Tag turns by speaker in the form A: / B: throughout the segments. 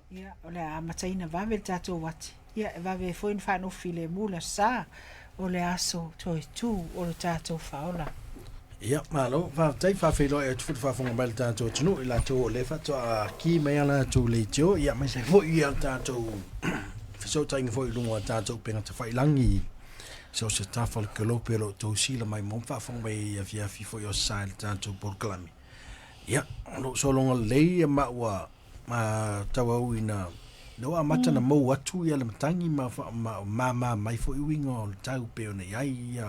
A: Ia, o le a mataina vave le tatou wati. Ia, e vave foi ni whanofi le mula sa o le aso toi tu o le tatou whaola.
B: Ia, malo, tai whawhelo e tuwhut whawhonga mai le tātou tunu, i la tō le whatoa ki mea la tō le teo, ia, mai se foi ia tātou, whisau tainga foi lunga tātou penga te whailangi, so se tawha le kalope lo tō sila mai mō whawhonga mai ia fiafi foi o sa le tātou porkalami. Ia, lo so longa lei e maua, ma tau au ina, no a mata na mau atu ia le matangi ma mai fo iwinga o tau peo na iai ia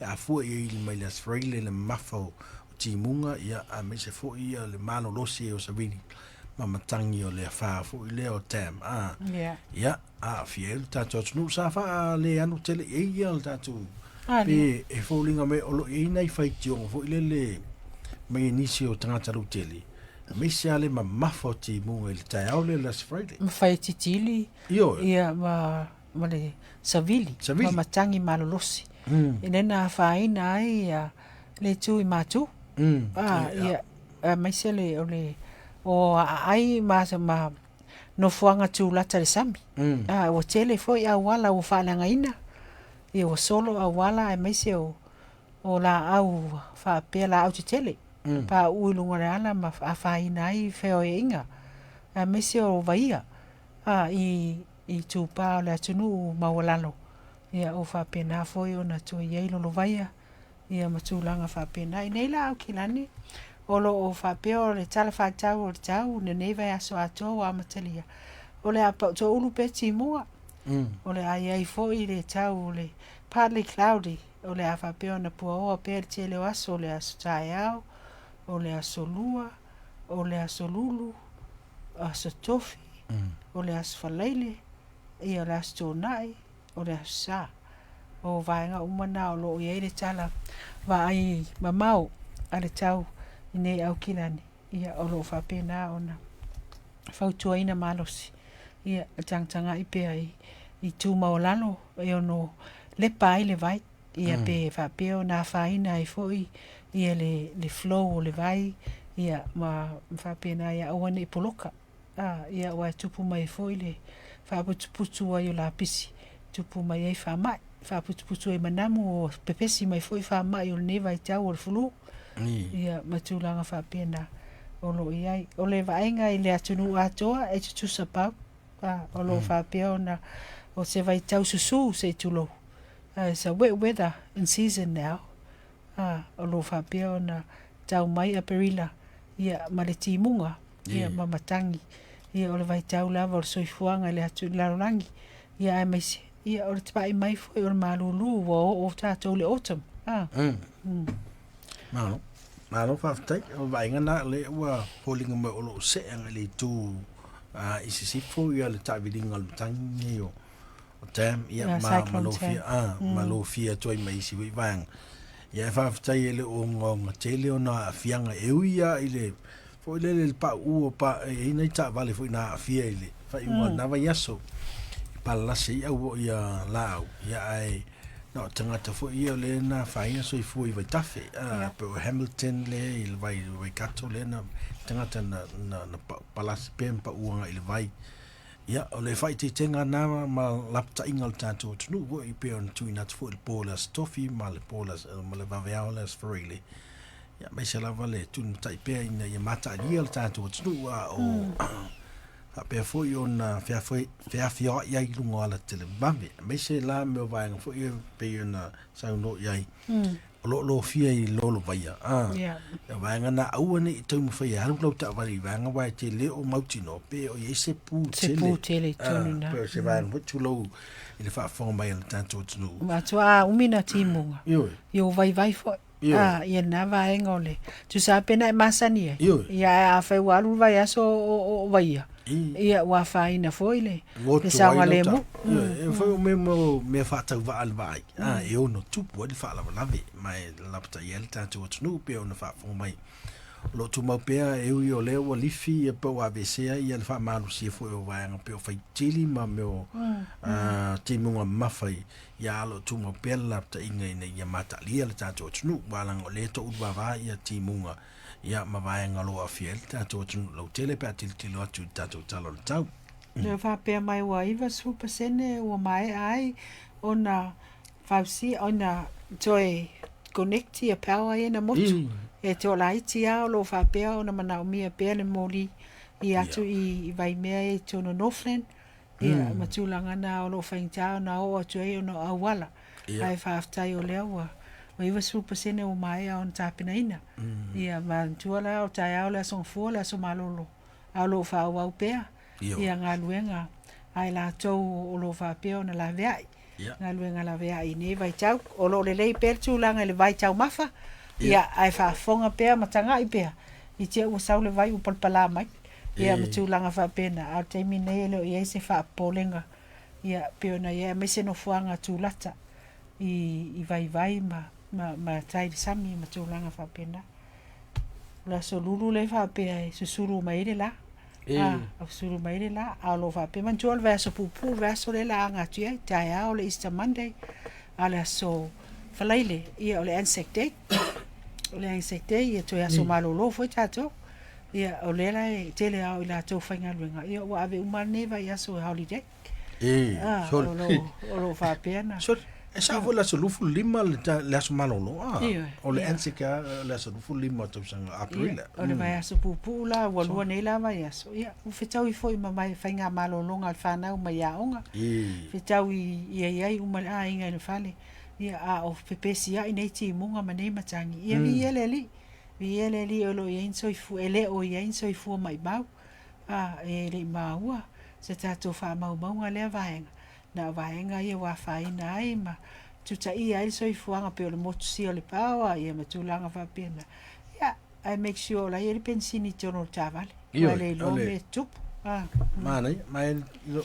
B: a fua ia ili mai le asfraile le mafau o timunga ia a me se fo ia le mano losi o sabini ma matangi o le a fo i le o tam ia a fiel tato tunu sa fa le anu tele ia le tato pe e fo linga me o lo i nei fai tionga fo i le mai nisi o tangata lu tele me se ale ma mafoti mo il tau le las Friday.
A: Ma fai titili. Ia ma le savili. Ma matangi malolosi. E nena faina ai le tu i matu. Ia mai se le o ai ma no fuanga tu lata le sami. O tele foi a wala o falanga ina. E o solo a wala e mai se o la au fa pela au tele. Pa uilunga le ala ma whaina ai wheo e inga. A mese o vaia. I tu pā le atunu mawalalo. Ia o whapena foi o na tu iei lolo vaia. Ia matulanga whapena. I neila au kilani. Olo o whapeo le tala whatau o le tau. Ne neva aso ato o amatalia. O le apa to ulu peti mua. O le ai foi le tau le partly cloudy. O le a whapeo na pua oa pēr tele o aso le aso tai au. O le asolua, o le asolulu, aso tofi, o le aso falaile, ia le aso tonai, o le aso sa. O vaenga umana o lo iei le tala, va ai mamau, a le tau, ine au kilani, ia o lo whapena ona. Fautua ina malosi, ia tangtanga ipea i tu maolano, e ono lepa ai le vai, ia pe whapeo na whaina i foi, ia le flow o le vai ia ma whapena ia awane i poloka ia wa tupu mai foi le whaputuputu ai o la pisi tupu mai ai whamai whaputuputu ai manamu o pepesi mai foi whamai o le neva i tau o le fulu ia matulanga whapena o lo iai o le vaenga i le atunu atoa e tutusa pau o lo whapeo na o se vai tau susu se tulo it's a wet weather in season now o lo whapeo na tau mai a perila ia ma le timunga ia ma matangi ia o le vai tau lava o le soifuanga le atu larolangi ia ai mai se ia o le tapai mai foi o le malulu o tātou le autumn
B: malo whaftai o vainga na le ua holinga mai o lo seanga le tu isi sifo ia le tawiringa le matangi o tam ia malofia toi mai isi vang ia whaftai ele o ngonga tele o na fianga euia ile fo ile pa u pa e nei ta vale fo na fia ile fa i na va yaso pa la se au ia lao ia ai no tangata fo ia le na fa ia so i fo i vai tafe pe Hamilton le il vai kato le na tangata na pa la se pempa uanga ile vai ia o le fai te tenga na ma lapta ingal tato tunu wo i pe on tu ina fo il polas tofi ma le polas ma le vaveolas freely ia mai se lava le tu tai pe ina ia mata ia le tato tunu o a pe fo i ona fea fia ia i lunga ala tele bambe mai se la me vai fo i pe ona sa no ia lo fia i lolo vaia vai nga na au ne tu mo fia haru lo ta vai nga vai te le o mautino pe o ye se pu
A: tele tonu na
B: pe se vai mo tu lo i fa fo mai al tanto tunu
A: ma tu umina timunga yo vai fo ia na vai ngole tu sa pena masani ia a fa walu vai aso o vaia ia wa fa ina foile e sa ngale mo
B: e foi me fa ta va al vai eu no tu pode falar la ve mai lapta yelta tu no pe ona fa fo mai lo tu mau pe eu yo le o lifi e po avc ia fa malu si foi o vai pe o fai tili ma meu timu ma fai ia lo tu mau pe lapta inga ia mata lia le tatu no balang o le to u va ia timunga ia ma vai ngalo a fiel tato tu lo tele pa til atu tato talo tau
A: Le whapea mai wa iwa super sene ua mai ai ona whausi ona toi connecti a power e na motu. E te ola iti a o lo whapea ona mana o mia pea le moli I atu I vai mea e tono Northland. Ia matulanga na o lo whaingtao na o atu e ona awala. Ai whaaftai o lea ua. O iwa super sene o mai a on tāpina ina. Ia mantua la o tai au lea song fua lea so malolo. Au lo whaawau pea. Ia ngā luenga ai la tau o lo whapea o na la veai. Ngā luenga la veai ne vai tau. O lo le lei pēr tūlanga le vai tau mafa. Ia ai whaafonga pea matanga I pea. I tia ua sau le vai upalpala mai. Ia matūlanga whapea na. Au teimi nei leo ia se whaapolenga. Ia peo na ia me se no fuanga tūlata. I vai ma tai sami matūlanga whapea na. La so lulu le whapea e susuru mai le la. Au suru mai le la au lo whapea man tuol verso pupu verso le la ngā tua tai au le Easter Monday ala so whalaile ia o le Anzac Day o le Anzac Day ia toi aso malolo foi tato ia o le la e tele au I la tau whainga luenga ia ua ave umaneva ia so holiday o lo whapea na
B: e sa vo la so lufu lima le aso malolo o le Anzac le aso lufu lima tau sanga April
A: o le mai aso pupu la walua nei la mai aso ia u fetau I foi ma mai whainga malolo ngal whanau mai aonga fetau I uma a inga ina whale ia a o pepesi a inei ti munga ma nei matangi ia vi ele li o lo ia insoifu ele o ia insoifu mai mau e le maua se tato wha mau nga lea vaenga na vaenga ia wa whaina ai ma tuta ia il soifuanga pe o le motu si o le pawa ia matulanga whapena ia I make sure la ia le pensini tono tavale wa le lo me tupu
B: Mana mai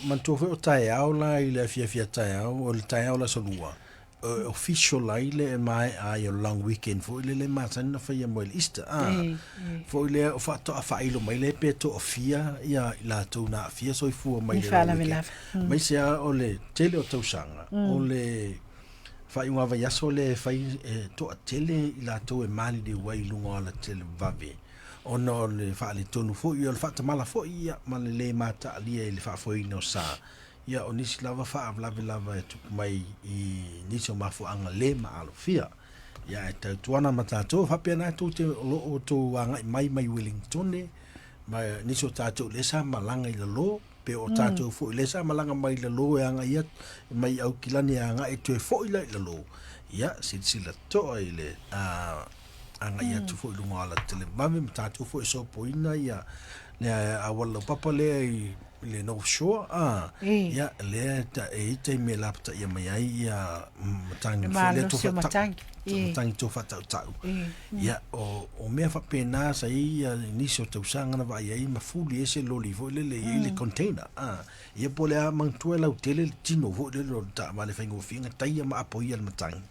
B: man tofe o tai au la I le fia tai au o le tai au la solua official la ile mai ai o long weekend fo le matan na fa ia mo Easter fo le o fa to fa ilo mai le peto o fia ia la to na fia so fu mai le mai se o le tele o tausanga o le fa unha va yaso le fa to tele la to e mali de wai lunga la tele vave ono le fa le tonu fo ia le fa mala fo ia ma le mata ali le fa fo ino sa ia o nisi lava fa lava tu mai I nisi o mafu anga le ma alofia ia e tuana matato fa pena tu te o to anga mai Wellington ne mai nisi o tato le sa malanga I lo pe o tato fo le sa malanga mai le lo anga ia mai au kilani anga e tu fo ile le lo ia sila to ile anga ia tu fo lunga ala tele mame matato fo so poina ia le awala papa le North Shore ia le ta e te me lapta ia mai ia matangi matangi to fata tau ia o me fa pena sa ia inicio te usanga na vai ai mafuli ese lolivo le container ia pole a mantuela o tele tino vo le ta vale fengo finga taia ma apoia le matangi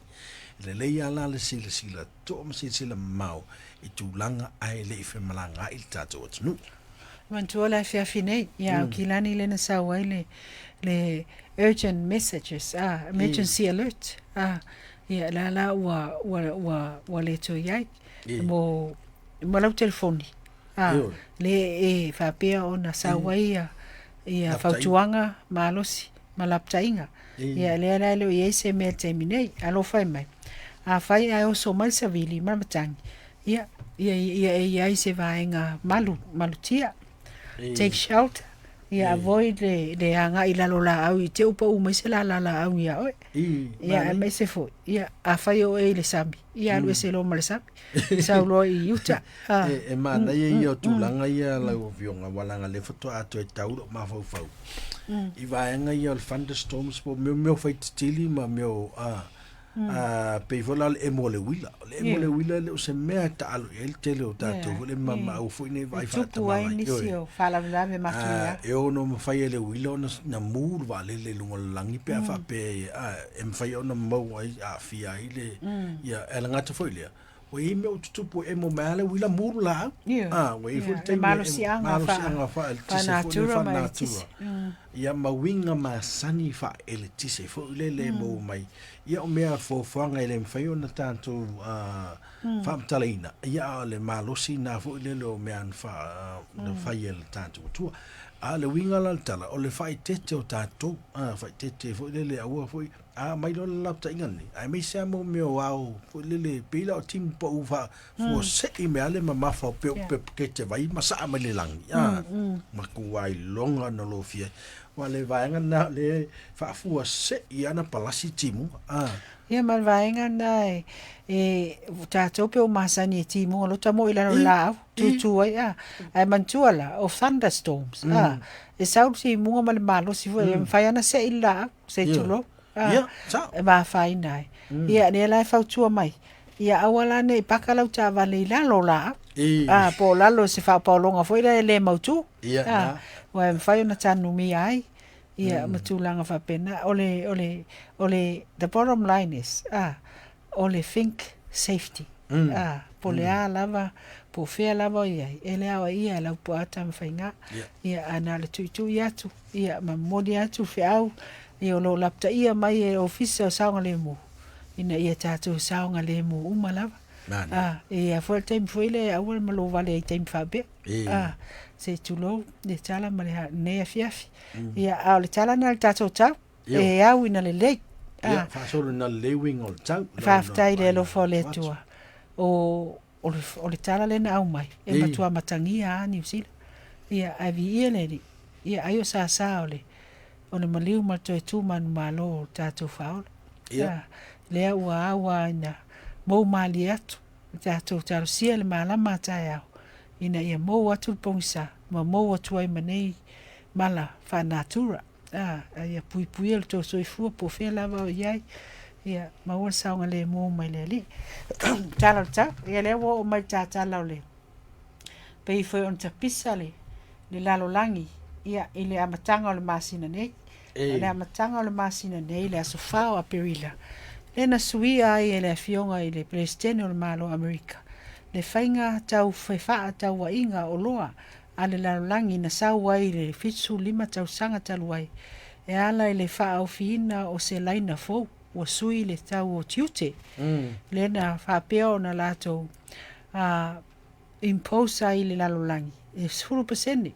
B: le ia la le sila to ma sila mau I tulanga ai le fe malanga I tato tnu
A: Mantua la fia fine ia kilani le na sawai le urgent messages emergency alert ia la wa le to yai mo lau telefoni le e fa pea ona sawai ia fautuanga malosi malaptainga ia le ia se me terminate alo fai mai fai ai o so mal savili matangi ia se vaenga malutia take shelter avoid le anga I lalo la au I te upa umai se la au ia oe ia mai se fo ia a fai o le sami ia alue se lo ma le sami sau lo I Utah
B: mana ia o tulanga ia lau vionga walanga le foto ato e tauro ma fau I vaenga ia o le thunderstorms po meo fai tili ma meo pe vola le emole wila le o se mea ta alu el tele o tato le mama o foi nei vai fa
A: tu ai ni sio fala la me makia
B: eu no me fai le wila na mur vale le lungo langi pe fa pe em fai ona mo ai a fia ile ia el ngata foi le o I me o tupu e mo male wila mur la o I foi te
A: malo sianga
B: fa el tise fa natura ia ma winga ma sani fa el tise fo le mo mai ia o mea fofanga ele mwhai o na tātou whaamtalaina. Ia le malosi nā fo ile lo mea whai ele tātou tua. le winga la tala o le fai tete o tatou fai tete fo le aua fo mai lo la ta ingani ai mai se mo me wow fo le pila o tim po ufa fo se I me ale ma fa pe ke te vai ma sa ma le lang ma ku wai longa no lo fie wa le vainga na le fa fu se ia na palasi timu
A: ia mal vainga na tatou pe o masani timu lo tamo ila no la tu ai mantuala of thunderstorms e sau si munga mal malo si foi fai ana se ila se tulo ba fai nai ia ne la fa tu mai ia awala ne pakala ta vale la lo la po la lo se fa po longa foi le mautu wa fai na tanu mi ai ia matulanga fa pena ole the bottom line is ole think safety po le lava po fe lava ia ele awa ia la po ata mfainga ia ana le tu ia tu ia mamodi atu fe au ia lo lapta ia mai e office saunga le mu ina ia tatu saunga le mu uma lava ia for time foi le awal malo vale time fa be se tulo de chala male ne fiafi ia au le chala na tatu tau e au ina le lake
B: fa solo na le wing ol tau
A: fa ftai le lo fo le tua o le tala le na au mai e matua matangia New Zealand ia avi ele ia ayo sa ole ona maliu ma toi tu man malo tatu faul le wa na mo mali atu tatu taro sia le mala mata ya ina ia mo atu pongsa mo atu ai manei mala fa natura ia pui el to soifu po fe lava ia ia ma wa saunga le mo mai le li tala ia le wo mai tata le pe foi on tapisa le lalo langi ia ile amatanga o le masina nei le amatanga o le masina nei le asofao a perila le na suia ai le fionga i le presidente o le malo Amerika le fainga tau fefa tau wa inga o loa ale lalo langi na sau ai le fitsu 5 tau sanga talu ai e ala i le fa au fina o se laina fo o sui le tau o tiute le na fa peo na lato imposa i le lalo langi e 10%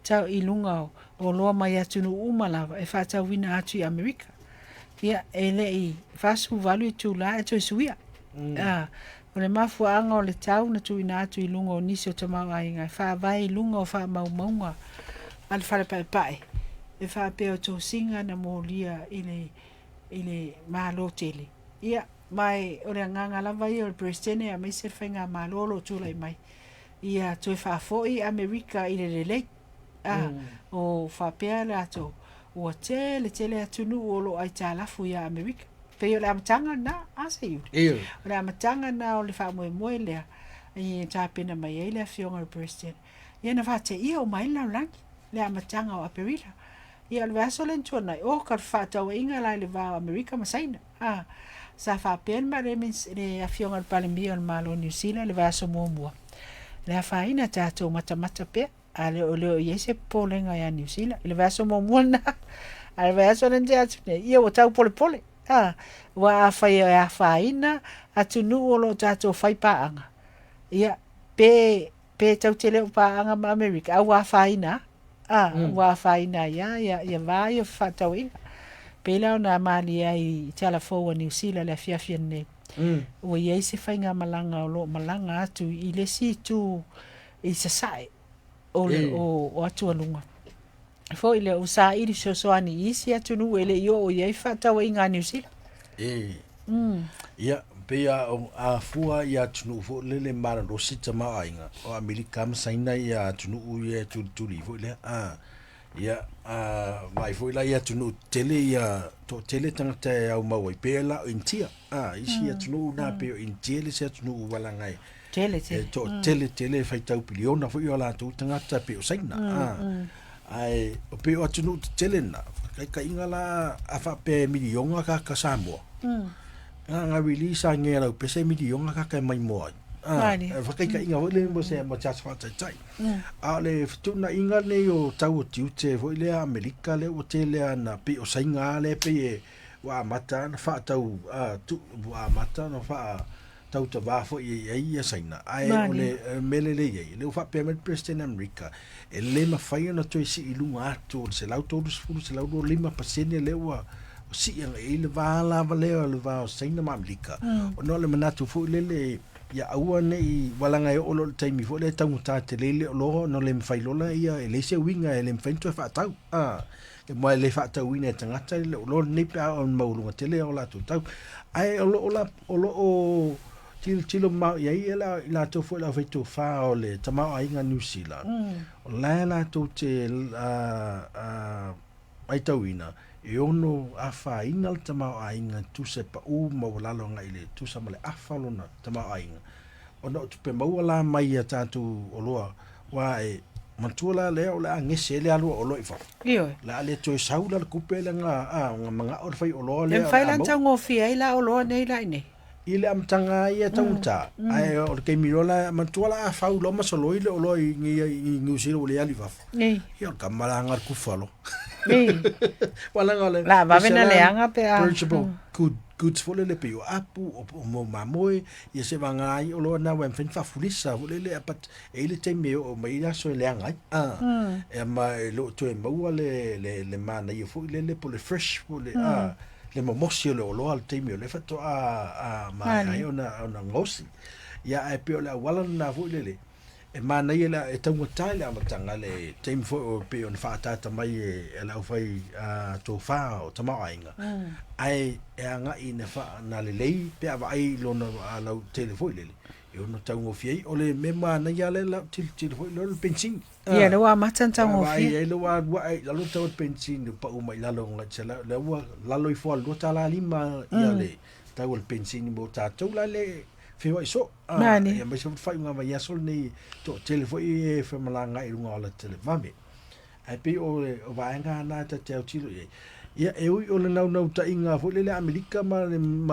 A: tau i lunga o loa mai atu no umalava e fa tau wina atu i Amerika ia ele i fasu valu i tu la e toi suia o le mafuanga o le tau na tu ina atu i lunga o nisi o tamau ainga e fa vai lunga o fa maunga al fale pae e fa peo to singa na molia i le malo tele ia mai o le nganga lava i o le presidente a mai se whainga malolo tula i mai ia toi fa foi Amerika i le lei o fa pea le ato o tele atunu o lo ai talafu ia Amerika pe o le amatanga na ase yu o le amatanga na o le fa moe lea i tapena mai e le fionga o president ia na fa te ia o mai la langi le amatanga o aperila ia le vaso le tuana o ka fa tau inga la le va Amerika masaina sa fa pen ma le afionga o palemia o malo New Zealand le vaso mua le fa ina tato mata pe ale ole yese polenga ya New Zealand le vaso momona ale vaso le teatro ia o tau pole wa fa ina atunu o lo tato fai paanga ia pe tau tele paanga ma America a wa fa ina wa fa ina ya vai fa tau ina pela na mali ai telefo New Zealand le fiafia ne o yese fainga malanga o lo malanga atu i le situ i se sai o atu alunga fo ile o sa i so ani isi atu nu ele yo o ye fata o inga New Zealand
B: ia pea o a fua ia tunu fo le mara ro sita mainga o Amerika saina ia tunu ia tuli fo le ia mai fo la ia tunu tele ia to tele tangata au mau pela intia isi ia tunu na pe intele se tunu wala ngai tele fai tau piliona fo ia la tu tangata pe saina ai o pe o tunu tele na ka inga la afa pe milionga ka Samoa nga release nga la pe se milionga ka mai mo fa ka inga o le mo se mo chas fa tai ale tuna inga le o tau tiu te fo le Amerika le o tele na pe o sainga le pe wa mata na fa tau tu wa mata no fa tau ta va fo ia saina ai ole melele ia le fa pe met president America e le ma fai na to si ilunga atu se lau to se lau do lima pasene le wa si yang e le va la le va saina ma America o no le manatu fo le ia aua nei walanga e olo taimi fo le tau ta te lele lo no le fai lola ia e le se winga e le fento fa tau e mo le fa tau ina tangata le lo nei pa on maulunga tele o la tau ai o tilo ma ia la to fo la feito fa o le tama ai nga New Zealand o la to te ai tau ina e ono afa ina le tama ai nga tu se pa u mo la lo nga ile tu sa male afa lo na tama ai nga ono tu pe mo la mai ata tu o loa wa e mantula le o la ngese le alu o lo ifa la le to saula le kupele nga nga o fai o lo le
A: fai lan tango fi ai la o lo nei la nei
B: ile am tanga ia tauta ai o ke mirola mantula fa u lo ma solo ile o lo ngi ngusiro le ali va ia kamala ngar ku falo wala ngale
A: la va vena le anga pe a
B: goods fo le pe o apu o mo mamoi ia se vanga ai o lo na wen fen fa fulisa o le apat e le te me o mai la so le anga e ma lo to e mo le mana ia fo le po le fresh fo le le momosio le lo al te me le fa to ma ai ona ngosi ia e pe o la wala na fo le e mana ia la e tau tai la matanga le team fo pe on fa tata mai e la fai to fa o tama ainga ai e anga ina fa na le lei pe ava ai lo na la telefone le e ono tau ngo fiei o le me mana ia le la telefone lo pensin
A: ia le wa matan tau ngo fiei
B: ai lo wa ai la lo tau pensin pa o mai la lo nga tsela le wa la lo i fo lo tala lima ia le tau el pensin mo ta tau la le feo iso
A: nani
B: ya mai so fai nga vai asol nei to telefo e fe malanga i lunga ala telefame ai pe o vai nga na ta te tilo ia e o le nau ta inga fo le Amerika ma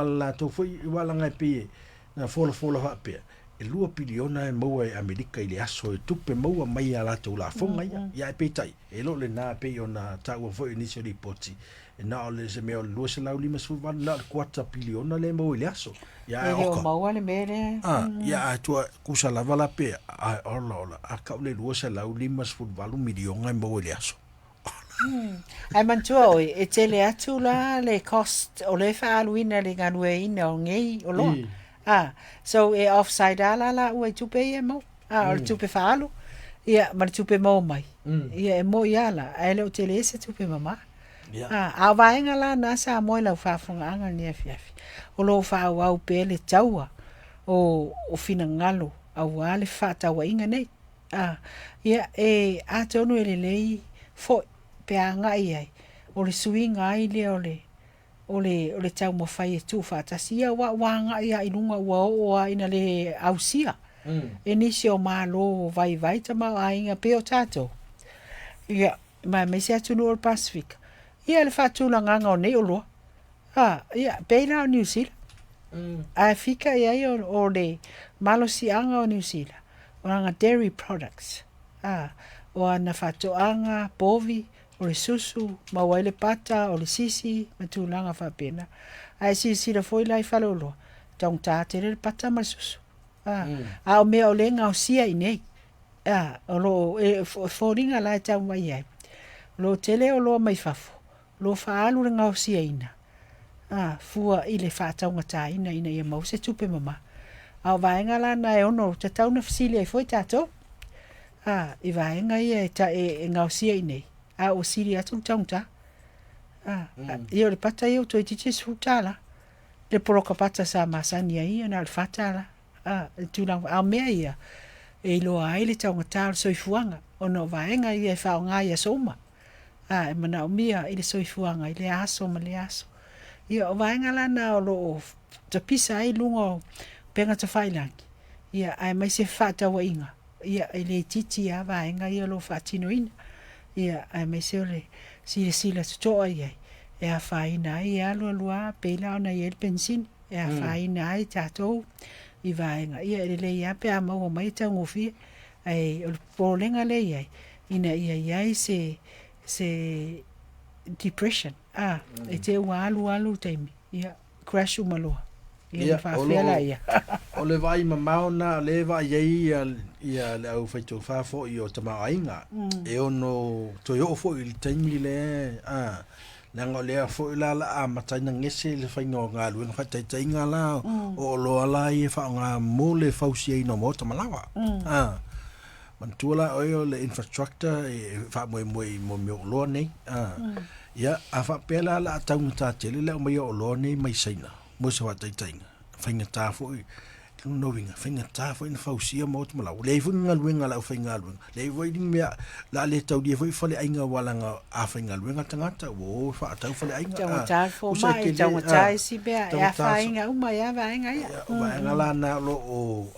B: la to fo i wala nga pe na fola ha pe e lua piliona e mo e Amerika i le aso e tupe mo mai ala to la fo nga ia pe tai e lo le na pe ona ta wo fo initial report e na ole se me o lua se lau lima su van na 4 piliona le mo i le aso
A: ya o mau le mere
B: ya tu kusa la vala pe ola a ka le lu se la lima fu valu miliona mo le aso
A: ai mantua o e tele atu la le cost o le fa aluina le ganue ina o ngei o lo so e offside ala la u tu pe e mo o tu pe fa alu ia ma tu pe mo mai ia e mo ia la ai le tele se tu pe mama a vaenga la na sa mo la fa funga anga ni fiafi o lo fa au pe le taua o fina ngalo au ale fa taua inga nei ia e a tonu ele lei fo pe anga ai o le suinga ai le o le tau mo fai tu fa tasia wa nga ia inunga wa ina le ausia e nisi o malo vai tama ainga pe o tato ia ma me se atu no Pacific ia le fatu la nganga o nei o lo ia peina o New Zealand a fika ia o le malo si anga o New Zealand o anga dairy products o ana fatu anga povi o le susu ma waile pata o le sisi ma tu langa fa pena ai sisi la foi lai falo lo tong ta te le pata ma susu a o me o le nga o sia i nei o lo fo ringa la tau mai ai lo tele o lo mai fafo lo fa alu nga o sia ina fua ile fa tau ngata ina ia mau se tupe mama a vaenga la na e ono te tau na fasili ai foi tato i vaenga ia ta e nga o sia ina o siri atu taunta ia le pata ia to iti su tala le poroka pata sa masani ia na le fatala tu lang a mea ia e lo ai le tau ngata so ifuanga ono vaenga ia fa nga ia soma e mana o mia i le soifuanga i le aso ma le aso ia o vaenga la na o lo te pisa ai lungo penga te whailangi ia ai mai se whata wa inga ia i le titi a vaenga ia lo whatino ina ia ai mai se ole sila tutoa ia e a whaina ai alua peila ona i el pensin e a whaina ai tatou i vaenga ia le ia pe a mau mai tau ngofi ai o polenga le ia ina ia se depression e te alu taimi ia crash umaloa ia whawhiala ia.
B: O le vai mamau na le vai ia le au whaitu whafo i o tamau ainga. E ono to yo fo i taimi le nanga le fo i la a mataina ngese le whainga ngā luenga whaitai tainga la o loa la i wha ngā mole fausia i no mo tamalawa. Mantua o le infrastructure e wha moe mo mio loa nei. Ia a wha pēla la a taunga tā tele le o mai o loa nei mai saina. Mo se wha taitainga. Whainga tā fo i no winga whainga tā fo i na fausia mo tamalau. Le i whainga luenga la o whainga luenga. Le i waiding mea la le tau dia fo i whale ainga walanga a whainga luenga tangata. O wha tau whale ainga.
A: Taunga tā fo mai, taunga tā e si bea e a whainga umai a wainga ia.
B: Wainga la na lo o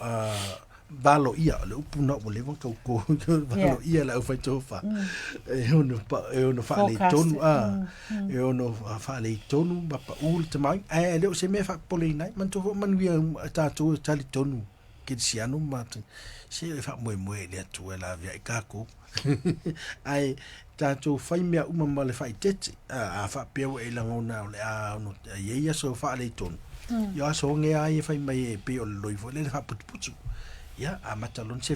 B: balo ia le upu na mo le wang ko balo ia la fai tofa e ono fa le tonu e ono fa le tonu ba pa ul te mai e le se me fa pole nai man to man wi ta to tali tonu ke si anu ma se fa mo le tu la via ka ko ai ta to fai me uma ma le fai tete a fa pe e la ngona le a no ye ya so fa le tonu ya so nge ai fai mai pe o lo i fo le fa putu ya a matalon se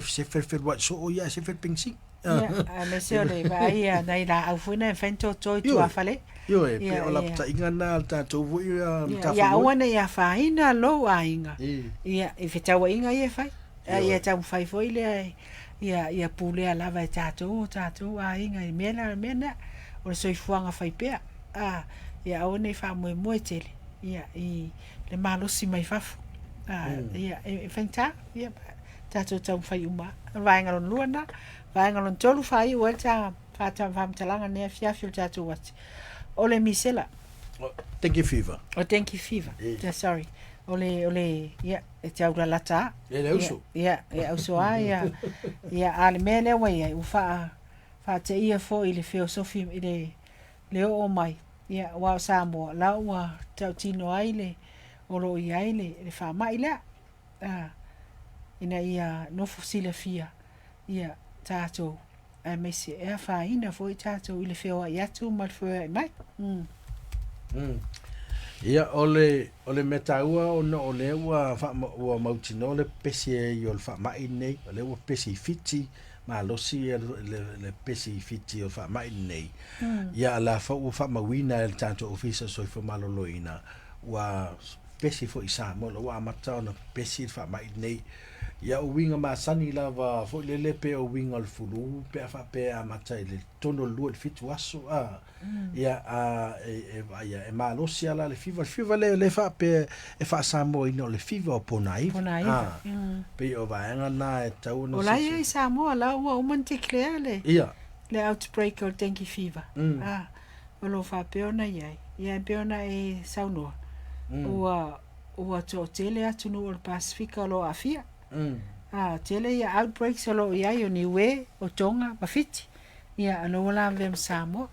B: wat so ya se pingsi
A: a me se ole va ia dai la au funa fento toi tu afale
B: yo e pe o la ta inga na ta to vu
A: ya ona ya faina lo ainga ia e feta wa inga ia fai ia ta fai foi le ia pule ala va ta to a inga mena o so fuanga fai pe ia ona fa mo tele ia i le malo si mai fafu ia e fenta ia tato tau fai uma vai ngalon luana vai ngalon tolu fai o ta fata fam talanga ne fiafio tato wat ole misela
B: dengue fever
A: sorry ole ia e tau la lata ia uso ia ale mele wai u fa te ia fo ile filosofi ile le o mai ia wa samo la wa tau tino aile olo iaile le fa mai la ina ia no fosila fia ia tato a mesi e fa ina foi tato ile feo ia tu mal foi mai
B: ia ole metaua ono ole wa fa wa mautino le pesi yo fa mai nei ole wa pesi fiti ma lo si le pesi fiti o fa mai nei ia la fa mawina el tato officer so fa maloloina wa pesi fo isa mo lo wa mata no pesi fa mai nei ia o winga ma sani lava fo le pe o winga al fulu pe fa pe a mata le tono lu fitu aso ia e ma lo sia la le fiva le fa pe e fa sa mo ino le fiva o ponai pe o va na e tau no
A: ola ia sa mo la o monte cleale
B: ia
A: le outbreak o dengue fever o lo fa pe ona ia pe ona e sauno ua to tele atu no o Pasifika lo afia tele ia outbreak solo ia yo ni we o tonga mafiti ia alo la vem samo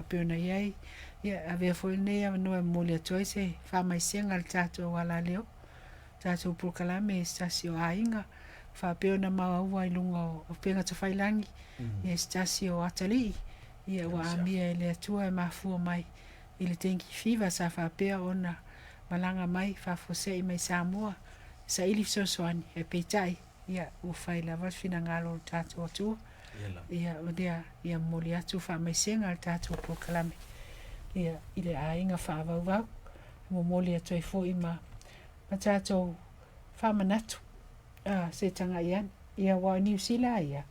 A: peona ia ave foi ne no molia toise fa mai senga al tato wala leo tato pukala me stasio ainga fa peona ma wa ilungo o penga to failangi ia stasio atali ia wa ambia le tua mafu mai ile tenki fiva sa fa pe ona malanga mai fa fose mai Samoa sa ili soani e peitai ia u faila vas fina ngalo tato tu ia odia ia moli atu fa mai senga tato proclame ia ile ainga fa va mo moli atu e fo ima tato fa manatu se tanga ia wa New Zealand ia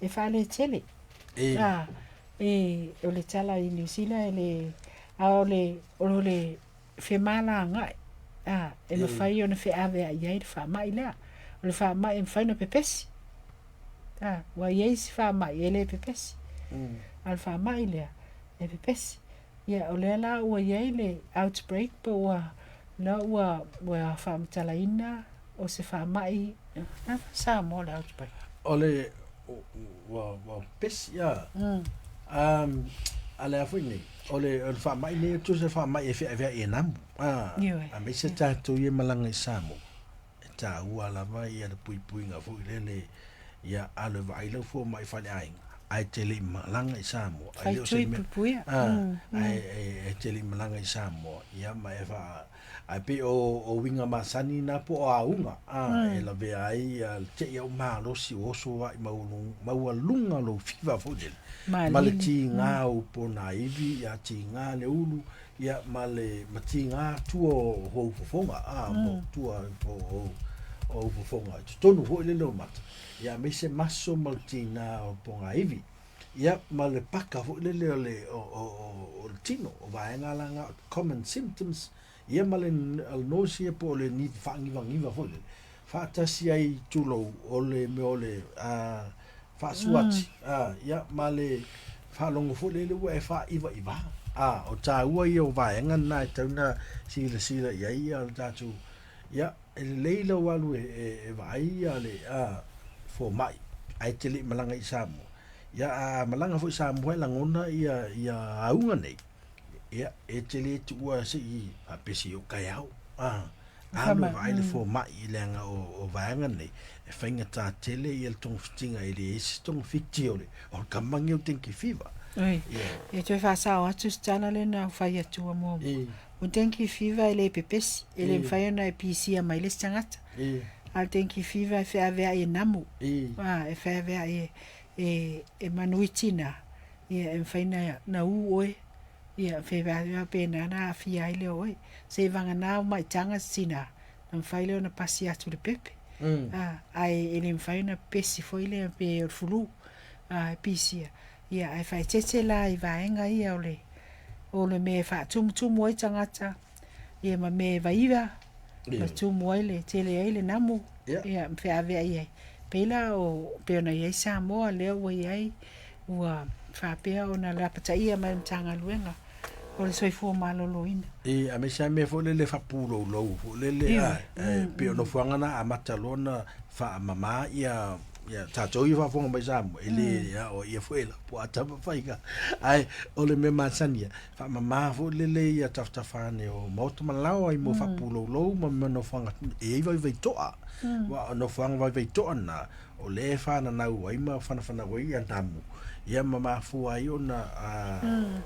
A: e fa le tele ole tala i New Zealand ole fe mala nga e ma fai ona fe ave ia fa mai la le fa mai en fai no pepesi wa ye si fa mai ele pepesi al fa mai le e pepesi ia ole la wa ye le outbreak po wa na wa fa mtalaina o se fa mai sa mo le outbreak
B: ole wa pesi ya ale afuni ole fa mai ne tu se fa mai e e nam a me se ta tu ye malanga samo ta ua la vai ia le pui nga fu le ia ale vai le fu mai fa le ainga ai te li malanga i Samoa.
A: Fai tui pupuia.
B: Ai te li malanga i Samoa. Ia ma e wha, ai pe o winga masani na po o aunga. E la vea ai, te ia o maalosi o oso wa i maua lo fiva fodele. Ma le ti ngā upo na iwi, ia ti ngā le ulu, ia ma ti ngā tua o ufofonga. Mo tua o ufofonga. Tonu ho le lo mata. Ia me se maso maltina o ponga iwi. Ia ma le paka ho le o tino o vaenga langa common symptoms. Ia ma le nausea po le ni whangiwa ho le. Whaatasi ai tulo o le me o le whaasuati. Ia ma le whalongo ho le ua e wha iwa. O tā ua ia o vaenga na e tauna sila ia o tātu. Ia e leila walu e vai ia le fo mai ai te li malanga i Samoa. Ia malanga fo i Samoa e langona ia aunga nei. Ia e te li tu ua se i a pesi o kai au. Alo vai le fo mai i leanga o vaenga nei. E whainga tā tele i el tong fitinga i le esi tong fiti o le. O kamangi o tenki fiva.
A: E toi whasao atu stana le na whai atua mō. O tenki fiva i le pepesi. E le mwhai ona e pisia mai le stangata. Al tenki fiva e whea vea e namu. E whea vea e manuitina. E mwhaina na u oe. Ia whea vea pēna na awhia ile oe. Se vanga nao mai tanga sina. Na mwhai leo na pasi atu le pepe. Ai e le mwhaina pesi fo ile pe o fulu. Pisia. Ia ai whai tete la i vaenga ia o le me wha tumu oi tangata. Ia ma me vaiva. Ma tumu oi le tele ai le namu. Ia mwhea vea iai. Peila o peona iai Samoa leo wa iai. Ua whapea o na lapata ia mai mtanga luenga. O le soifua malolo ina.
B: A me sa me fo le whapuro lau. Fo le peona fuangana a matalona wha mama ia. Ya tatou ia fonga mai Samoa ele ya o ia fuela po atama faiga ai o le me masania fa mama fo le ia taftafane o moto malau ai mo fa pulo lo ma no fanga e vai toa wa no fanga vai toa na o le fa na nau ai ma fana wai ia namu ia mama fu ai ona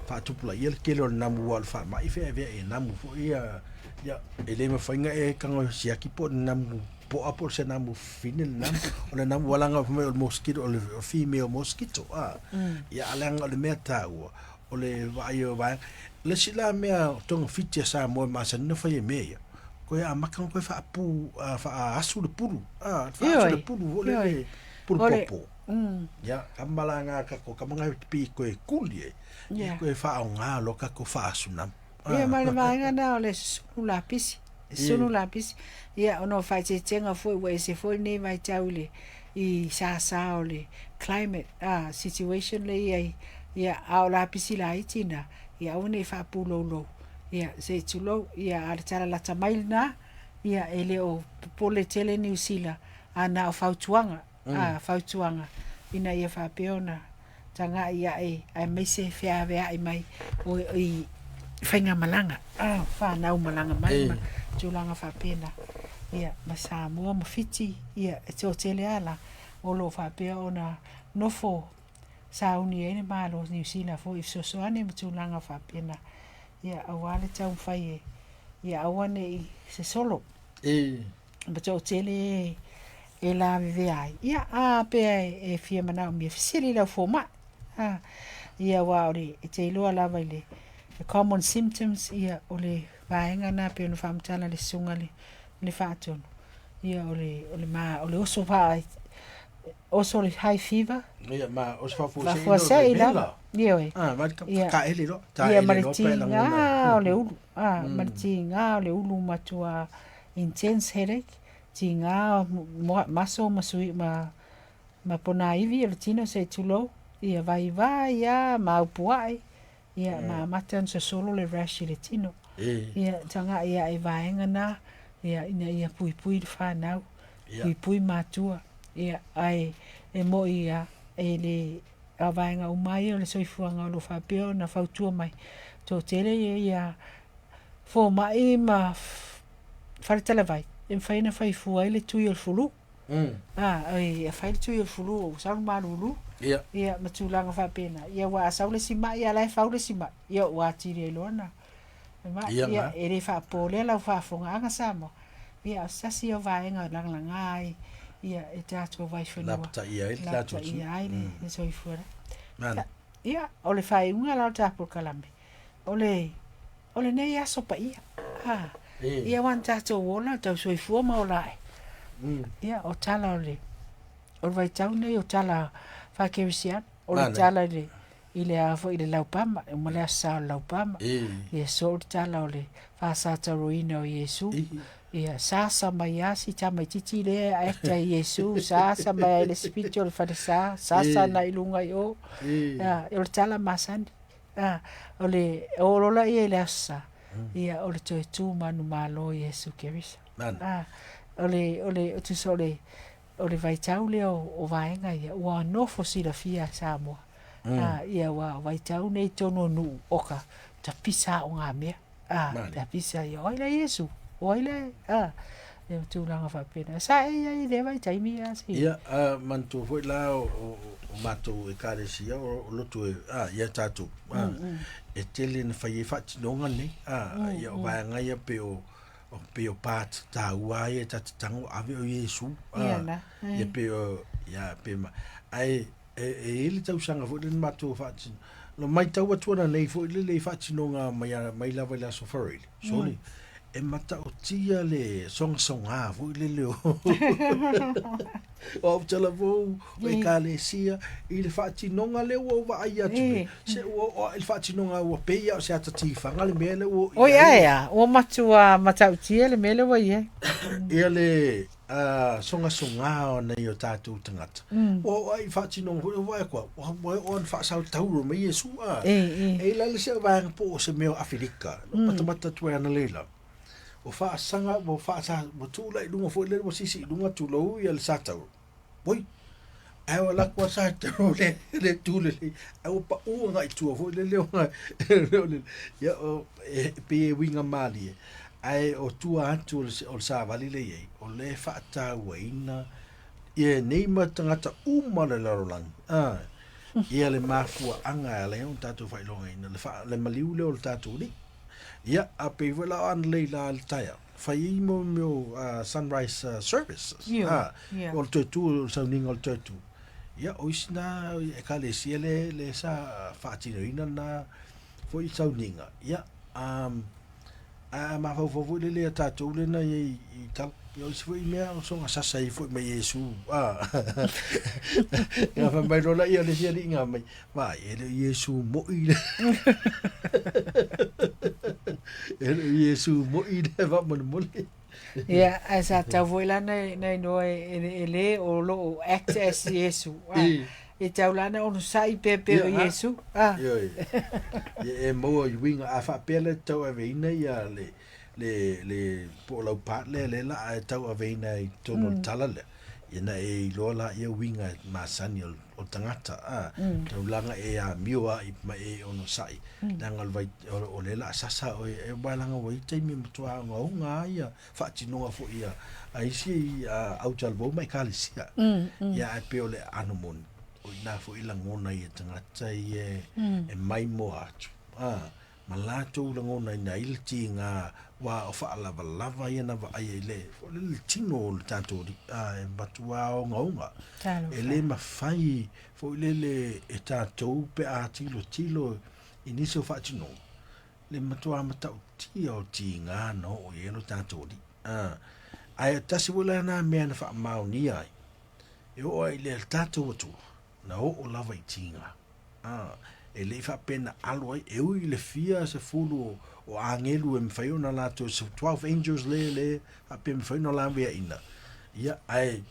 B: fa tupula ia ke lo namu wal fa mai fe e namu fo ia ya ele me fainga e kango siaki po namu po apo se namu fine namu o le namu walanga o mosquito o le female mosquito ia alanga o le mea tāua o le vai le sila mea tonga fitia sa mo masana fai mea koe a makang koe fa asu le pulu fa asu le pulu o le pulu popo ia kamalanga kako kamanga pi koe kulie koe fa o ngā lo kako fa asu namu
A: ia male maanga na o le sunu lapisi sunu lapisi ia ono fai te tenga foi we se foi nei vai taule I sa o le climate situation le ia au lapisi la itina ia one fa pulo lo ia se tulo ia ala tala la tamail na ia ele o pole tele New Zealand ana o fautuanga fautuanga ina ia fa peona tanga ia ai mai se fea vea ai mai o I whainga malanga wha nau malanga mai tūlanga wha pena ia ma Samoa ma Fiji ia e te o tele ala o lo wha pea o na nofo sa uni ene malo New Zealand fo I so ane ma tūlanga wha pena ia awale tau whai ia awane I se solo ma te o tele e la vive ai ia pea e fia manao mia fisiri lau fo ma ia waore e te iloa lava ile the common symptoms ia o le vaenga na pe no famtala le sunga le fatonu ia o le oso vai oso le high fever
B: ia ma oso
A: fa se ila ia
B: ka ele lo
A: ia maritinga o le ulu maritinga o le ulu matua intense headache tinga maso masui ma pona ivi le tino se tulo ia vai ia ma upuai ia ma matan so solo le rash le tino ia tanga ia e vaenga na ia ina ia pui fa nau pui matua ia ai e mo ia e le vaenga umai le soifuanga lo fa peo na fautua mai to tele ia fo mai ma faritala vai e faina fai fuai le tui o fulu Ai fai tu ia fulu sa malulu. Ia matulanga fa pena. Ia wa sa le sima ia lai fa le sima. Ia wa tiri lona. Ma ia ere fa pole la fa fonga anga samo. Ia sa si o vaenga lang ai. Ia e tato vai fenua.
B: Lapta ia il tato.
A: Ia ai so i fora. Ia ole fai unga la tapo kalame. Ole nei aso pa ia. Ia wan tato wona tau so i fua ma olai. Ia o tala ole. O vai tau nei o tala fa kerisian. O le tala le ile afo ile laupama. O male asa laupama. Ia so o tala ole. Fa sa taroina o Yesu. Ia sasa mai asi tama titi le aeta Yesu. Sasa mai le spiritual fa sa. Sasa na ilunga yo. Ia o tala masani. Ole o rola ia le asa. Ia ole toi tu manu malo Yesu kerisa. Ole o tu sole ole vai tau le o vaenga ia ua nofo sila fia Samoa. Ia wa vai tau nei tono nu oka ta pisa o ngā mea. Ta pisa ia oile Yesu. Oile. Ia tu langa fa pena. Sa ia le vai taimi asi.
B: Ia mantu foi la o mato e karesia o lotu ia tatu. E tele na fai fati nonga nei. Ia o vaenga ia pe o pat ta uai ta tango ave o Yesu ia pe ma ai ele tau sanga fo le mato fati no mai tau atuana nei fo le fati no nga mai lava la sofari soli e mata o tia le songa fo le o tala vo e kalesia il fati no nga le o va ia tu se o il fati no nga o pe ia se atati fanga le mele o
A: ia o matua mata tia le mele o ia
B: le songa na yo tatu tangata o ai fati no o vai kwa o fa sa tauro me Yesu e la le se va po se meu Afrika mata tu ana lela o fa sanga o fa sa o tu la lunga fo le mo sisi lunga tu lo ia le satau oi ai wala kwa sa tu le tu le ai pa u nga tu fo le ya o pe winga mali ai o tu atu o sa vali le o le fa ta waina e nei matanga uma le larolan ia le mafua anga le on tatu fai longa ina le maliu le o tatu ni ia a pe wala an leila al taya fai mo sunrise services o tu sa ninga tu ia o isna e kale siele le sa fatino ina na foi sa ninga ia ma fo le tatu le na i tal yo se foi mea o son asasa i foi me Yesu ia fa mai rola ia le sia linga mai va ele Yesu mo i ele Yesu mo i va mo
A: ia asa ta voila nei no ele o lo access Yesu e taulana o sai pepe o Yesu
B: e mo i winga a fa pele tau ave ina ia le po la pa le la tau ave ina i tono tala le ina e lola ia winga masani o tangata taulanga e a miwa i ma e ono sai nanga vai o le la sasa o e balanga o i taimi mtua nga ia fa tino fo ia ai si au talbo mai kalisia ia e pe ole anomon o na fo ila ngona i tangata e mai mo atu malato la ngona ina ilti nga wa o fa lava ia na va ai le le tino tanto e batua o ngonga ele ma fai fo le e tato pe a tilo inicio fa tino le matua mata tio tinga no o ye no tanto ai tasi wala na me na fa mauni ai e o le tato tu na o lava tinga ele fa pena aloi e u le fia se fulu o angelu e mfai ona la to 12 angels le a pe mfai no la via ina ia ai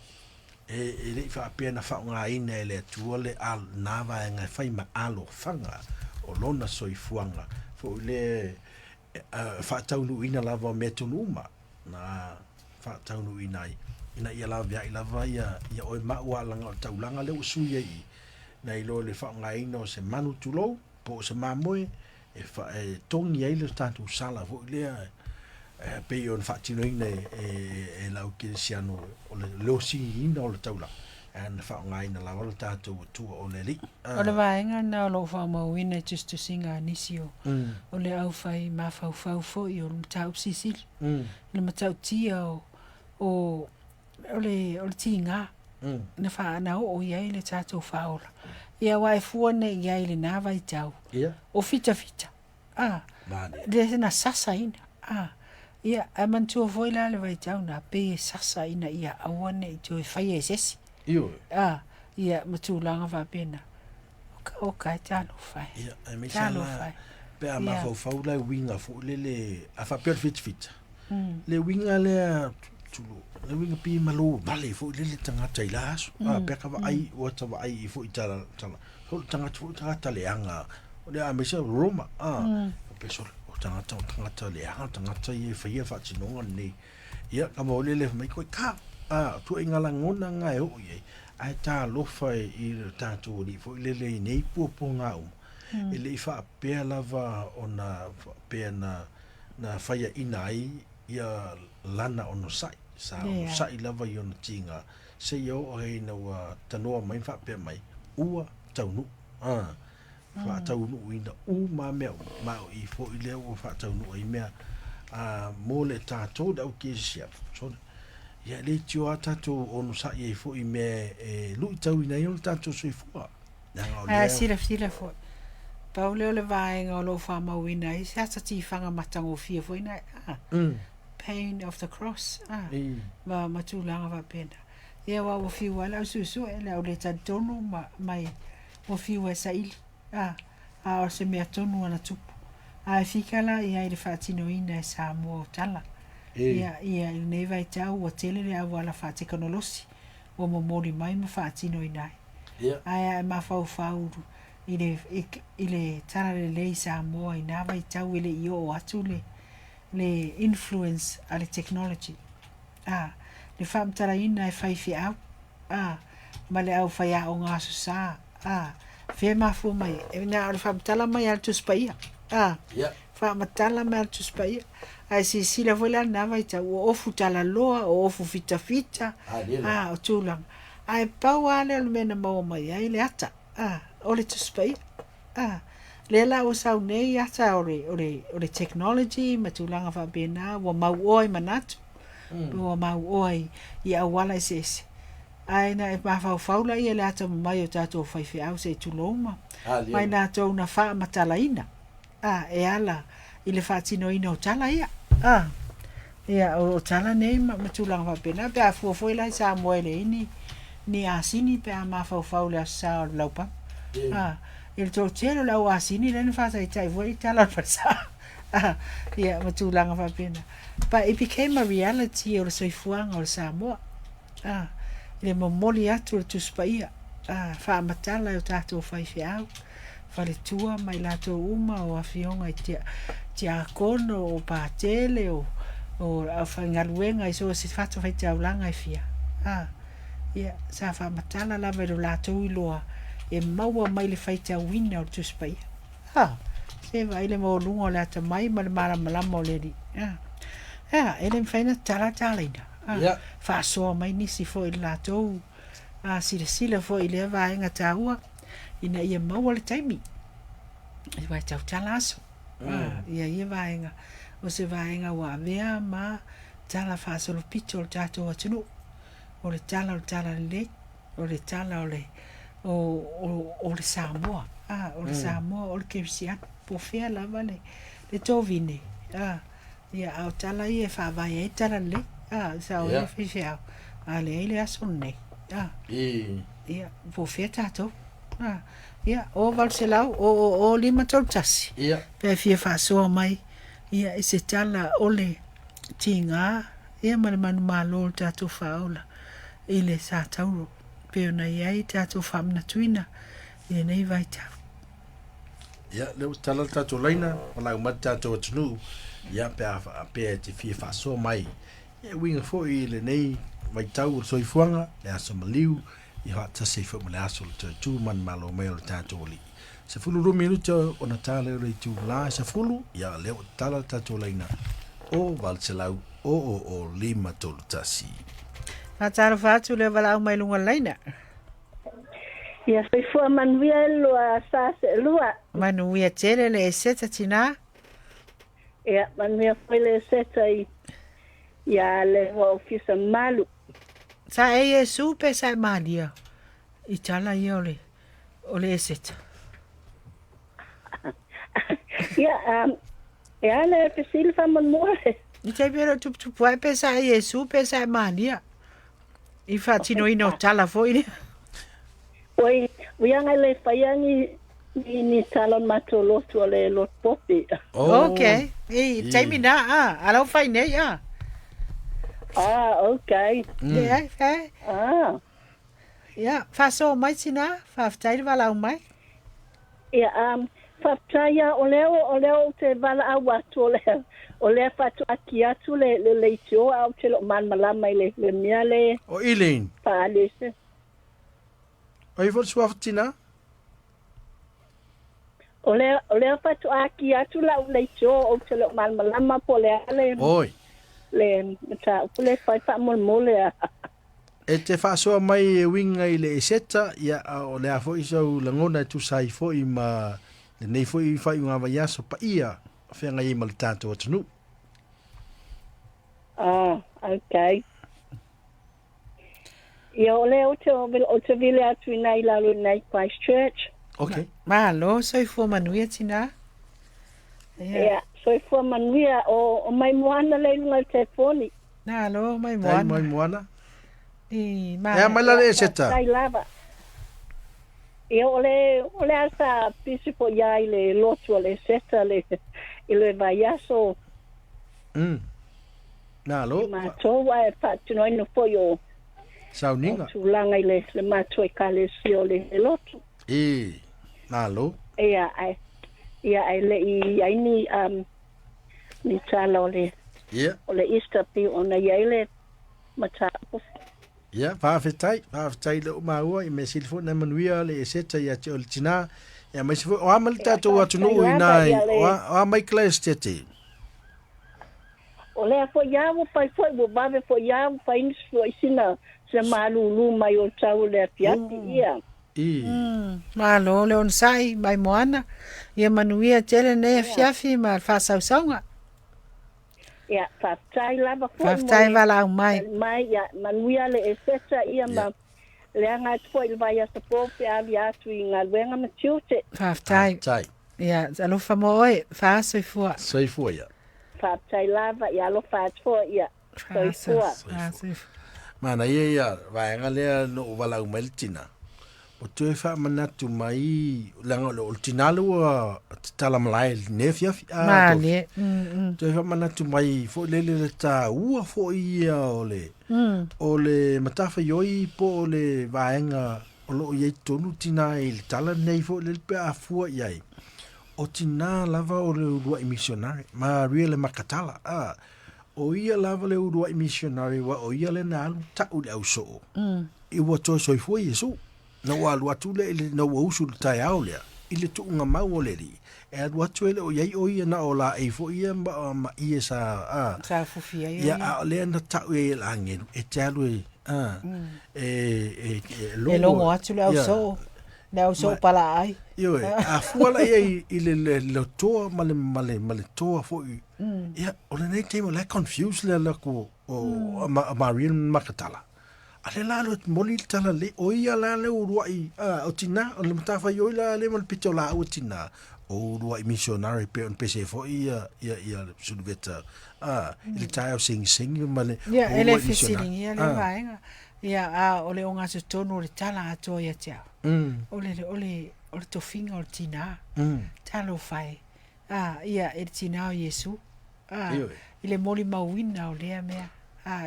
B: ele fa pena fa nga ina ele tu le al nava nga fai ma alo fanga o lona soifuanga fo le fa taunu ina lava metunuma na fa taunu ina ia la via ila ia o ma wa langa taulanga le usuye i na ilo le fa nga ina se manu tulo po se mamoe e fa tongi ai le tatu sala fo le pe on fatino ina e lau ki siano o le losi ina o le taula and fa ngai na la wala tatu tu o le li
A: o le vaenga na lo fa ma wina just to singa nisio o le au fai ma fa fo i o le tau sisil le matau tia o le tinga na fa na o ia le tatu faula ia wa e fuone ia le na vai tau o fita le na sasa ina ia a man tu foi la le vai tau na pe sasa ina ia awane i tu fai esesi ia matulanga va pena o ka talo fai
B: ia a me talo fai pe a ma fo la winga fo le a fa per fit le winga le tulu le winga pi malo vale fo le tanga tailas pe ka va ai o ta va ai fo itala ko tanga le anga o le a me se roma pe so tanga le anga tanga ye fa fa tinonga ni ia ka mo le mai ko ka tu ingala ngona nga e o ye ai ta lo fai i tatu ni fo le nei pu nga ele fa pe lava ona pe na fai inai ia lana ono sai sai lava i ona tinga se yo o he na wa tanoa mai fa pe mai ua taunu fa taunu ina ma me ma i fo ile o fa taunu i me mo le tatu da o ki sia so ia le tio tatu ono sai e fo i me lu tau ina yo tatu so i fo
A: sila fo Paulo le vaenga o lo fa mawina i sa ti fanga matango fia fo ina pain of the cross ma matulanga va pena ia wa o fi wala su ele o le tonu mai o fi wa sai o se me tonu ana tupu fikala ia i le fatino ina sa mo tala ia nei vai tau o tele le wala fa teknolosi o mo mori mai ma fatino ina ai ma fa ile tara le sa mo ina vai tau ile io atu le influence ale technology le fam tara ina e fai fi au ma le au fai au nga sa fe ma fu mai na le fam tala mai al tu spaia fa matala mai al tu spaia ai si la vola na vai tau o fu tala loa o fu fita o tulang ai pawale le mena mo mai ai le ata o le tu spaia le la o sa nei ata o le technology matulanga fa bena wa mau oi manatu wa mau oi ia wala ses ai na ma fa faula ia le ata mai o tato fai fi au se tuloma mai na to na fa matalaina e ala ile fa tino ina o tala ia o tala nei matulanga fa bena pe fu foi la sa moele ni asini pe ma fa faula sa laupa il to cielo la asini le fa sai tai voi tala fa sa matulanga fa bena but it became a reality o so fuang o Samoa le momoli atu tu spaia fa matala o tato fai fiau fa le tua mai lato uma o afionga tia kono o patele o fa ngaluenga i so se fato fai taulanga i fia sa fa matala la vero lato i loa e maua mai le fai tauina o tu spaia se vai le mo lungo la ta mai ma malama o le di ele faina tala ina fa so mai ni si fo il lato sila fo ile vai nga taua ina ia mau le taimi i vai tau talaso ia vai nga o se vai nga wa vea ma tala fa so lo picture tato o tunu o le tala le o le tala o le Samoa o le Samoa o le kepsia po fea la vale le tovine ia au tala i e fa vai e tala le sa o le fea ale ile asone ia po fea tato ia o valselau o lima toltasi pe fia fa so mai ia e se tala ole tinga ia manu malo tato faula ile sa tauro pe na ia tato famna tuina ia nei vai tau
B: ia le tala tato laina wala umata tato tunu ia pe te fia fa so mai ia winga fo ile nei vai tau so ifuanga le aso maliu i hata se fo mo le aso le tu man malo mai le tato li se fulu ru minuto ona tala le tu la se fulu ia le tala tato laina o valselau o lima tolu tasi.
A: Ataro fatu le vala mai lunga laina.
C: Ia fai fua manuia lua sa se lua.
A: Manuia tele le seta tina.
C: Ia manuia fai le seta ia le wa ofisa malu.
A: Sa e supe sa malia. I tala i ole seta.
C: Ia ia le pesil fa manmore.
A: I te pero tu puai pesa e supe sa malia. I fa tino ino tala foi.
C: Oi, uianga le faiangi ni talon matolo tu le lot popi.
A: Okay. Taimi na alo fai nei
C: Okay.
A: Yeah, okay. Yeah, fa so mai tina, fa tai vala mai.
C: Ia fa taya oleo te vala awa tu ole fa tu aki atu le tio au te lo man malama le miale.
B: O Elaine.
C: Pa alese.
B: Oi vol swafatina?
C: Ole fa tu aki atu la le tio au te lo man malama po le ale.
B: Oi.
C: Le ta pule fa mole.
B: E te whaasoa mai e winga i le eseta, ia o le a fo i sau langona tu sai fo i ma le nei fo i whai unga vai aso pa ia whenga i ma le tātou atanu.
C: Okay. Ia ole o te vile atu i nei lalo nei Christchurch.
B: Okay.
A: Malo, soi fo manuia tina.
C: Ia, soi fo manuia o mai moana le lunga te telefoni.
A: Nalo, mai
B: Tai
A: moana.
B: mai moana.
A: I
B: mai la le eseta.
C: Tai lava. Ia ole asa pisi po ia i le lotu le seta le i le vai aso.
B: Nalo.
C: Ma toa e patino ino po yo.
B: Sauninga.
C: Tulanga i le mato e kale sio le lotu.
B: Nalo.
C: Ia ai le i aini ni tala ole.
B: Ia.
C: Ole Easter pi ona ile mata.
B: Ia, whawhetai le o maua i me silfo na manuia le eseta ia te olitina. Ia mai silfo, o amal tātou atunu i nai, o amai klas tete.
C: O lea fo iawo pai foi bo bave fo iawo pai nis fo isina se malulu mai o tau le fiati ia.
A: Malo le on sai mai moana. Ia manuia tele ne fiafi ma whasausaunga.
C: Ia, whaftai lava fo.
A: Whaftai vala mai.
C: Mai, ia, manuia le eseta ia ma leanga tfo il vai asa pope avi atu i ngā luenga matiute.
A: Whaftai. Ia, alofa mo oe, whaasoifua.
B: Soifua, ia.
C: Whaftai lava, ia alofa atfo, ia. Soifua.
B: Mana ia, vaenga lea no walau meltina. O tue wha manatu mai, langa le oltinalo a tala malai ne fiafi.
A: Male.
B: Tue wha manatu mai, fo lele le tā ua fo ia ole. Ole matafa yoi po ole vaenga, o loo iei tonu tina e le tala nei fo lele pe a fua iai. O tina lava o le urua i missionari, ma ria le makatala. O ia lava le urua i missionari, wa o ia le na alu tau le au soo. I ua toi soifua Yesu. Na wa lu atu le na wa usu tai au le ile tu nga mau le ri e lu atu le o yai o ia na o la e fo ia ma ia sa
A: sa fufia
B: ia le na ta e la ngelu e talu
A: lo longo atu le so na so pala ai
B: yo a fuala ia ile le to male to fo ia o le nei temo la confuse le ko o Marian Makatala. Ale la lo moli tala le o ia la le uruai o tina o le matafa yo la le mal pitola o tina o uruai missionary pe on pese fo ia sulveta il taio sing male
A: ia ele fisiling ia le vaenga ia o le onga se tonu le tala ato ia tia ole to finga o tina talo fai ia el tina o Yesu ile moli mauina o le mea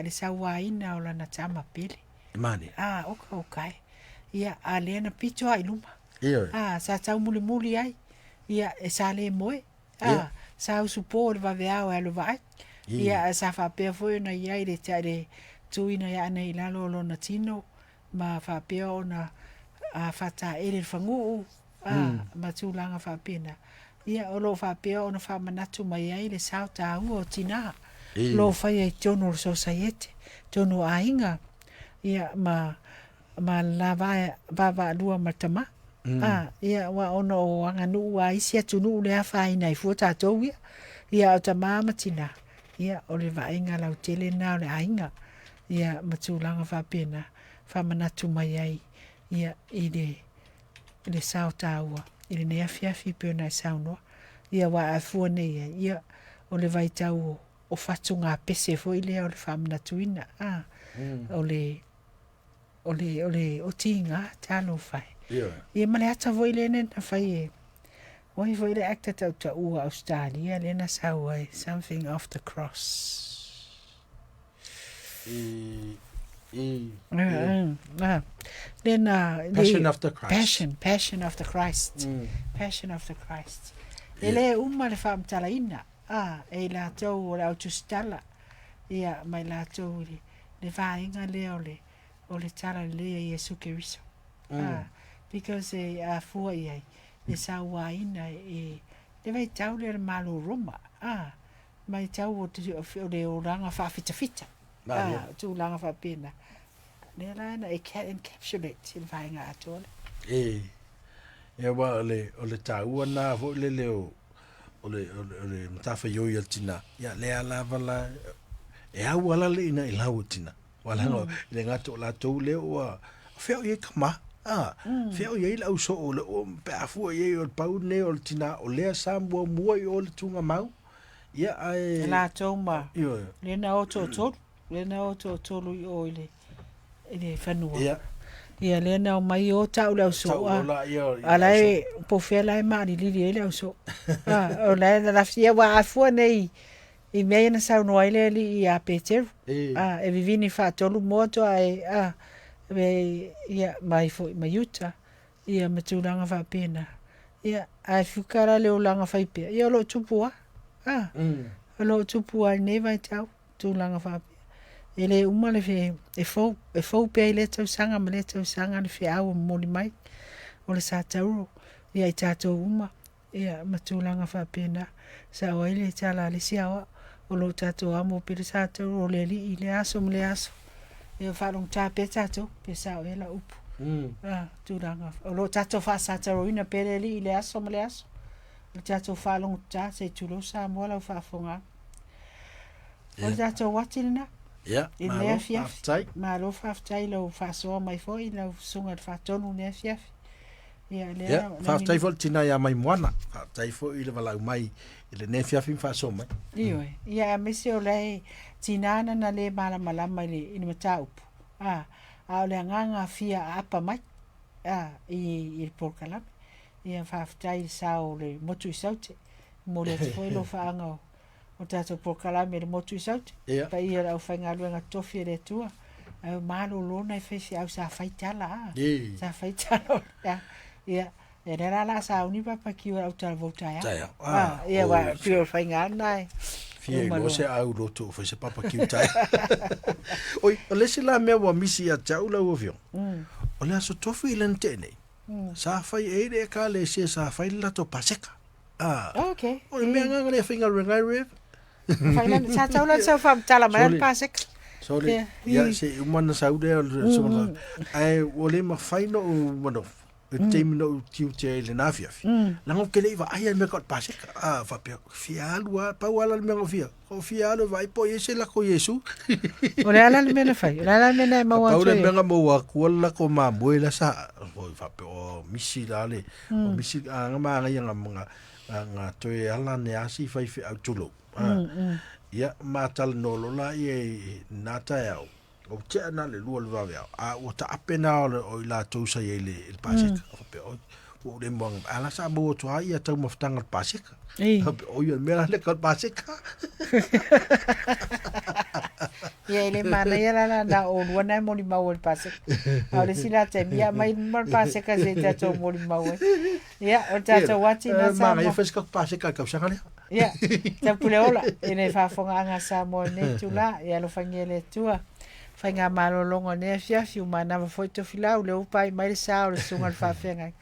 A: le sawaina o la na tama pele.
B: Mane.
A: Okay. Ia ale na picho ai luma.
B: Ia.
A: Sa tau muli ai. Ia e sa le moe. Sa support va vea o lo vai. Ia sa fa pe foi na ia ile tare tuina ia nei la lo na tino ma fa pe ona fa ta ele fangu ma tu langa fa pena. Ia o lo fa pe ona fa manatu mai ai le sa ta o tina. lo fai e tono society tono ainga ia ma lava va lua matama ia wa ono anga nu wa isia tunu le fai nai fu tatou ia o tama matina ia o le vainga lau tele na le ainga ia matulanga fa pena fa manatu mai ai ia i le sao taua i le nea fiafi pe na sao no ia wa afu nei ia o le vai tau o fatunga pese fo ile o le fa manatuina o tinga talo fai ia male ata vo ile na fai oi vo ile acta tau u Australia le na sao ai something off the cross then
B: Passion of the Christ.
A: Passion of the Christ. Passion of the Christ. Ele le fam talaina. E la tau o la tustala. Ia mai la tau le vainga le o le tala le Yesu Keriso. Because a fua ia le sawaina le vai tau le malo Roma. Mai tau o le oranga fa fita. Tu langa fa pena. Le la na encapsulate il vainga atole.
B: Wa o le tau na vo le o le mtafa yo ya tina. Ya le ala vala e au ala le ina i lau tina. Wala no le ngato la tau le o feo ye kama. Feo ye la uso o le o pe afu ye o pau ne o tina o le sambo mo o le tunga mau. Ya ai
A: la tau ma. Le na o to. Le na o to o ile fanua. Ia le na mai o tau la so. Ala e po fela e mari li le so. O la fia wa afu nei. I mea na sau no ile li a Peter. E vivini fa tolu moto ai ia mai fo mai uta. Ia matulanga fa pena. Ia ai fukara le olanga fa ipe. Ia lo tupua. Lo tupua nei vai tau tulanga fa. Ele uma le fe e fo pe ile tau sanga ma le tau sanga le fe au moli mai o le sa tau ia i tatou uma ia matulanga fa pena sa o ile tala le sia o lo tatou amo pe le sa tau o le li ile aso mo le aso ia fa long ta pe tatou pe sa o ela upu tulanga o lo tatou fa sa tau ina pe le li ile aso mo le aso le tatou fa long ta se tulo sa mo la fa fonga o tatou watina ma lo faftai lo faso mai foi lo sunga fatonu ne fiaf
B: faftai fo tina ya mai moana faftai fo ile vala mai ile ne fiaf faso mai
A: ia me se o le tina na le mala mai le in matau a le nganga fia apa mai i porkala ia faftai sao le motu saute mo le foi lo faanga o tato pokala me le motu saut pa ia au fainga luenga tofi le tua au malo lona e fesi au sa faitala sa faitala ia e la sa uni papa ki au tal volta ia wa pio fainga nai
B: fie lo se au roto fesi papa ki utai oi o le sila me wa misi a taula o vio o le aso tofi lentene sa fai e ka le se sa fai la to paseka
A: okay
B: o me nga le finga rengai
A: Failan sa taula sa fam tala mai pasek.
B: Sorry. Ya se umana saude so ai ole ma faino bueno. Tem no tiute le nafia. Lango que le va ai me kot pasek. Va pe fialua pa wala me ngofia. O fialo vai po ese la ko Yesu.
A: Ole ala le me fai. Ala me na mo wa.
B: Ole me nga mo wa ko la ko ma moela sa. Va pe o misi dale. O misi nga ma nga nga to ala ne asi fai fi autulo. Ia matal no la ye nata ya o te na le lu va va o ta apena o la to sa ye le pasek o le mong ala sa bo to ia ta mo ftanga pasek o ye mera le ka pasek
A: ia le mana ia la na o wana mo ni mau pasek o le sila te ia mai mo pasek ka se ta to mo ni mau ia o ta to wati na sa
B: ma ia fes ka pasek ka sa ngale
A: ia ta puleola ene fa fonga nga sa mo ne tula ia lo fangele tua fanga malolongo ne fiafi umana foi to filau le upai mai sa o sunga fa fenga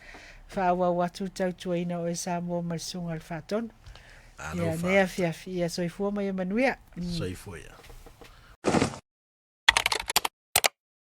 A: fa wa watu tau tuina o sa mo mai sunga fa ton ia nea fiafia soifua mai e manuia
B: soifua ia